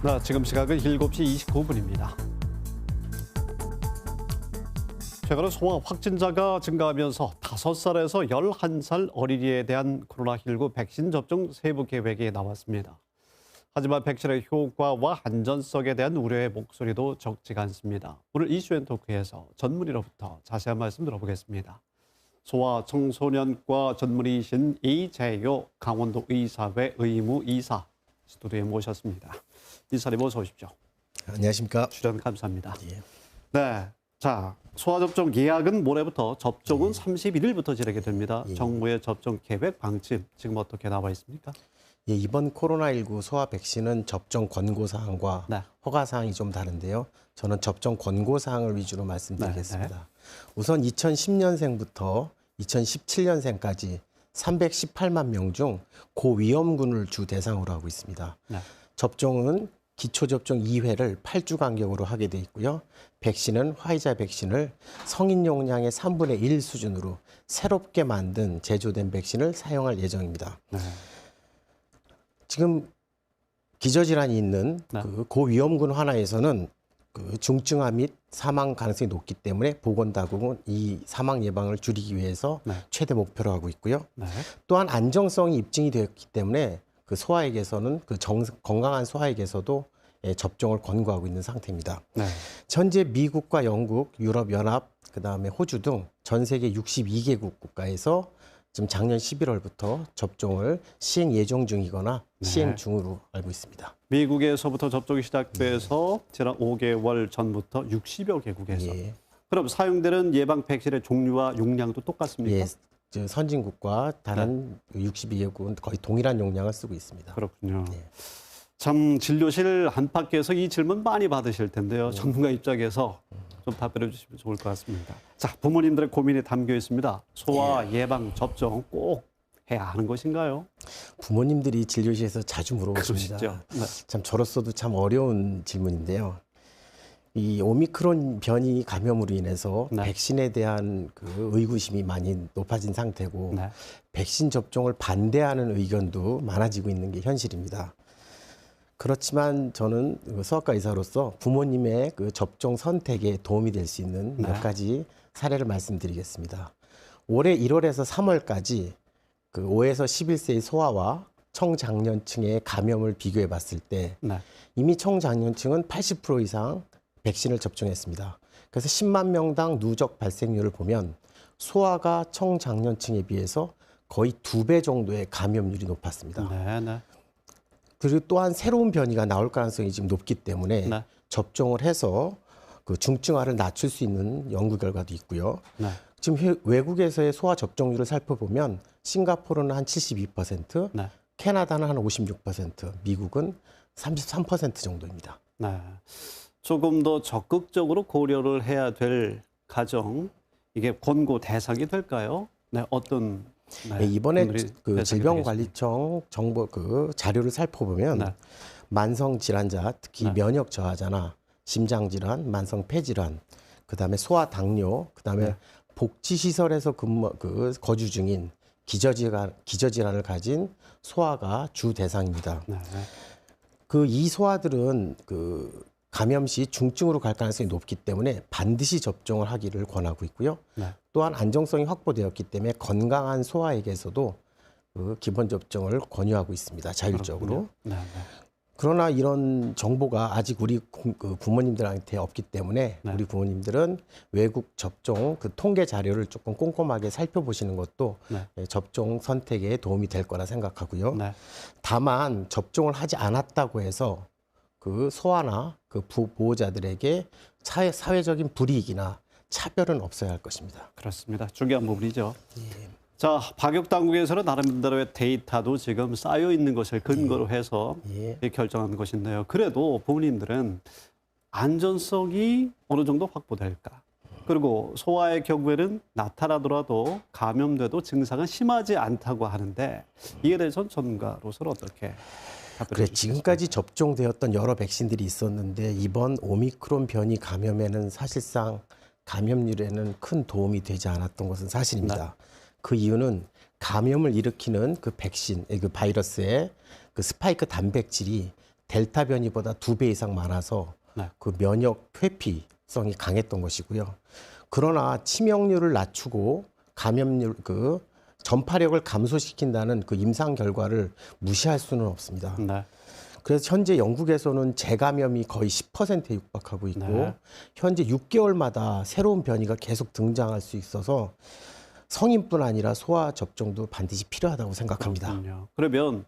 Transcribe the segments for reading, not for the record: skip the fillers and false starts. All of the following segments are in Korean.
네, 지금 시각은 7시 29분입니다. 최근 소아 확진자가 증가하면서 5살에서 11살 어린이에 대한 코로나19 백신 접종 세부 계획이 나왔습니다. 하지만 백신의 효과와 안전성에 대한 우려의 목소리도 적지가 않습니다. 오늘 이슈앤토크에서 전문의로부터 자세한 말씀 들어보겠습니다. 소아 청소년과 전문의이신 이재요 강원도 의사회 의무이사 스튜디오에 모셨습니다. 이사님 어서 오십시오. 안녕하십니까. 출연 감사합니다. 예. 네, 자 소아 접종 예약은 모레부터 접종은 31일부터 진행이 됩니다. 정부의 접종 계획 방침 지금 어떻게 나와 있습니까? 예, 이번 코로나19 소아 백신은 접종 권고 사항과 네. 허가 사항이 좀 다른데요. 저는 접종 권고 사항을 위주로 말씀드리겠습니다. 네. 우선 2010년생부터 2017년생까지 318만 명 중 고위험군을 주 대상으로 하고 있습니다. 네. 접종은 기초접종 2회를 8주 간격으로 하게 돼 있고요. 백신은 화이자 백신을 성인 용량의 3분의 1 수준으로 새롭게 만든 제조된 백신을 사용할 예정입니다. 네. 지금 기저질환이 있는 네. 그 고위험군 환아에서는 그 중증화 및 사망 가능성이 높기 때문에 보건당국은 이 사망 예방을 줄이기 위해서 네. 최대 목표로 하고 있고요. 네. 또한 안정성이 입증이 되었기 때문에 그 소아에게서는 건강한 소아에게서도 접종을 권고하고 있는 상태입니다. 네. 현재 미국과 영국, 유럽연합, 그다음에 호주 등 전 세계 62개국 국가에서 지금 작년 11월부터 접종을 시행 예정 중이거나 시행 중으로 알고 있습니다. 미국에서부터 접종이 시작돼서 지난 5개월 전부터 60여 개국에서 예. 그럼 사용되는 예방 백신의 종류와 용량도 똑같습니까? 예, 저 선진국과 다른 62개국은 거의 동일한 용량을 쓰고 있습니다. 그렇군요. 예. 참 진료실 안팎에서 이 질문 많이 받으실 텐데요. 전문가 입장에서 좀 답변해 주시면 좋을 것 같습니다. 자, 부모님들의 고민이 담겨 있습니다. 소아 예방 접종 꼭 해야 하는 것인가요? 부모님들이 진료실에서 자주 물어보십니다. 그러시죠. 네. 참 저로서도 참 어려운 질문인데요. 이 오미크론 변이 감염으로 인해서 네. 백신에 대한 그 의구심이 많이 높아진 상태고 네. 백신 접종을 반대하는 의견도 많아지고 있는 게 현실입니다. 그렇지만 저는 소아과 의사로서 부모님의 그 접종 선택에 도움이 될 수 있는 네. 몇 가지 사례를 말씀드리겠습니다. 올해 1월에서 3월까지 그 5에서 11세의 소아와 청장년층의 감염을 비교해 봤을 때 네. 이미 청장년층은 80% 이상 백신을 접종했습니다. 그래서 10만 명당 누적 발생률을 보면 소아가 청장년층에 비해서 거의 2배 정도의 감염률이 높았습니다. 네. 네. 그리고 또한 새로운 변이가 나올 가능성이 지금 높기 때문에 네. 접종을 해서 그 중증화를 낮출 수 있는 연구 결과도 있고요. 네. 지금 외국에서의 소아 접종률을 살펴보면 싱가포르는 한 72%, 네. 캐나다는 한 56%, 미국은 33% 정도입니다. 네. 조금 더 적극적으로 고려를 해야 될 가정, 이게 권고 대상이 될까요? 네, 어떤 네, 이번에 분들이 그 대상이 질병관리청 정보 그 자료를 살펴보면 네. 만성 질환자, 특히 네. 면역 저하자나 심장 질환, 만성 폐질환, 그다음에 소아 당뇨, 그다음에 네. 복지시설에서 거주 중인 기저질환을 가진 소아가 주 대상입니다. 네. 그 이 소아들은 그 감염 시 중증으로 갈 가능성이 높기 때문에 반드시 접종을 하기를 권하고 있고요. 네. 또한 안정성이 확보되었기 때문에 건강한 소아에게서도 그 기본 접종을 권유하고 있습니다. 자율적으로. 네. 네. 그러나 이런 정보가 아직 우리 그 부모님들한테 없기 때문에 네. 우리 부모님들은 외국 접종 그 통계 자료를 조금 꼼꼼하게 살펴보시는 것도 네. 접종 선택에 도움이 될 거라 생각하고요. 네. 다만 접종을 하지 않았다고 해서 그 소아나 그 보호자들에게 사회적인 불이익이나 차별은 없어야 할 것입니다. 그렇습니다. 중요한 부분이죠. 예. 자, 방역 당국에서는 나름대로의 데이터도 지금 쌓여 있는 것을 근거로 해서 예. 결정한 것인데요. 그래도 부모님들은 안전성이 어느 정도 확보될까? 그리고 소아의 경우에는 나타나더라도 감염돼도 증상은 심하지 않다고 하는데 이에 대해서는 전문가로서는 어떻게 그래, 지금까지 접종되었던 여러 백신들이 있었는데 이번 오미크론 변이 감염에는 사실상 감염률에는 큰 도움이 되지 않았던 것은 사실입니다. 그 이유는 감염을 일으키는 그 백신, 그 바이러스의 그 스파이크 단백질이 델타 변이보다 2배 이상 많아서 네. 그 면역 회피성이 강했던 것이고요. 그러나 치명률을 낮추고 감염률 그 전파력을 감소시킨다는 그 임상 결과를 무시할 수는 없습니다. 네. 그래서 현재 영국에서는 재감염이 거의 10%에 육박하고 있고 네. 현재 6개월마다 새로운 변이가 계속 등장할 수 있어서 성인뿐 아니라 소아 접종도 반드시 필요하다고 생각합니다. 그렇군요. 그러면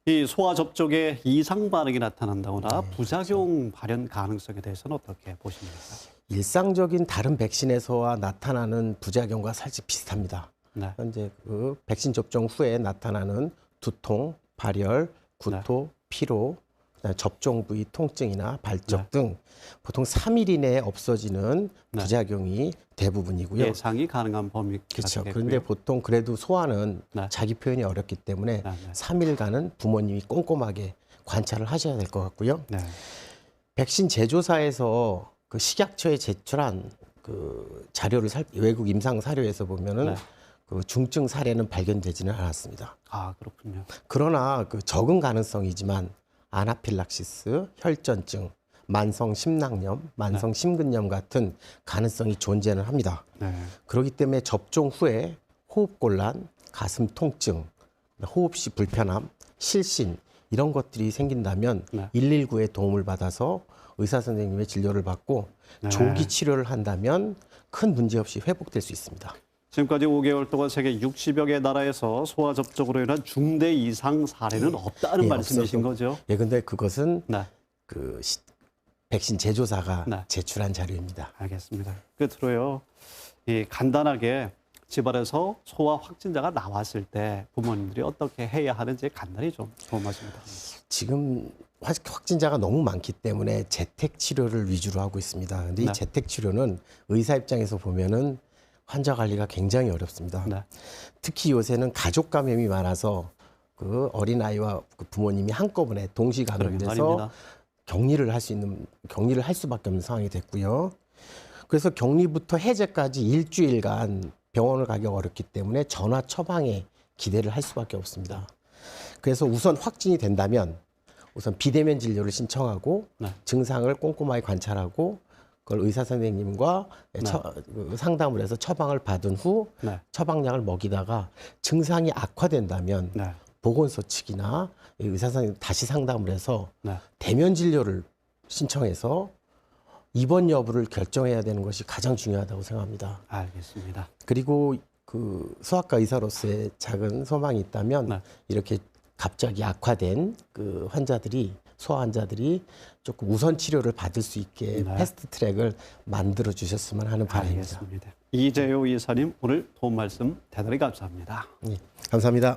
이 소아 접촉에 이상 반응이 나타난다거나 부작용 발현 가능성에 대해서는 어떻게 보십니까? 일상적인 다른 백신에서와 나타나는 부작용과 살짝 비슷합니다. 네. 현재 그 백신 접종 후에 나타나는 두통, 발열, 구토, 피로, 그다음에 접종 부위 통증이나 발적 등 보통 3일 이내에 없어지는 부작용이 대부분이고요. 예상이 가능한 범위가 그렇죠. 되겠고요. 그런데 보통 그래도 소아는 자기 표현이 어렵기 때문에 3일간은 부모님이 꼼꼼하게 관찰을 하셔야 될 것 같고요. 네. 백신 제조사에서 그 식약처에 제출한 그 자료를 외국 임상 사료에서 보면은 그 중증 사례는 발견되지는 않았습니다. 아, 그렇군요. 그러나 그 적은 가능성이지만 아나필락시스, 혈전증, 만성 심낭염, 만성 심근염 같은 가능성이 존재는 합니다. 네. 그렇기 때문에 접종 후에 호흡곤란, 가슴 통증, 호흡시 불편함, 실신 이런 것들이 생긴다면 119에 도움을 받아서 의사 선생님의 진료를 받고 조기 치료를 한다면 큰 문제 없이 회복될 수 있습니다. 지금까지 5개월 동안 세계 60여 개 나라에서 소아 접촉으로 인한 중대 이상 사례는 없다는 말씀이신 거죠? 예, 근데 그것은 그 백신 제조사가 제출한 자료입니다. 알겠습니다. 끝으로요, 이 간단하게 집안에서 소아 확진자가 나왔을 때 부모님들이 어떻게 해야 하는지 간단히 좀 도움하시면 됩니다. 지금 확진자가 너무 많기 때문에 재택 치료를 위주로 하고 있습니다. 근데 이 재택 치료는 의사 입장에서 보면은 환자 관리가 굉장히 어렵습니다. 특히 요새는 가족 감염이 많아서 그 어린아이와 그 부모님이 한꺼번에 동시 감염돼서 격리를 할 수밖에 없는 상황이 됐고요. 그래서 격리부터 해제까지 일주일간 병원을 가기 어렵기 때문에 전화 처방에 기대를 할 수밖에 없습니다. 그래서 우선 확진이 된다면 우선 비대면 진료를 신청하고 증상을 꼼꼼하게 관찰하고 그걸 의사 선생님과 상담을 해서 처방을 받은 후 처방약을 먹이다가 증상이 악화된다면 보건소 측이나 의사 선생님 다시 상담을 해서 대면 진료를 신청해서 입원 여부를 결정해야 되는 것이 가장 중요하다고 생각합니다. 알겠습니다. 그리고 그 소아과 의사로서의 작은 소망이 있다면 이렇게 갑자기 악화된 그 환자들이 소아 환자들이 조금 우선 치료를 받을 수 있게 패스트 트랙을 만들어 주셨으면 하는 바람입니다. 알겠습니다. 이재효 이사님 오늘 도움 말씀 대단히 감사합니다. 네, 감사합니다.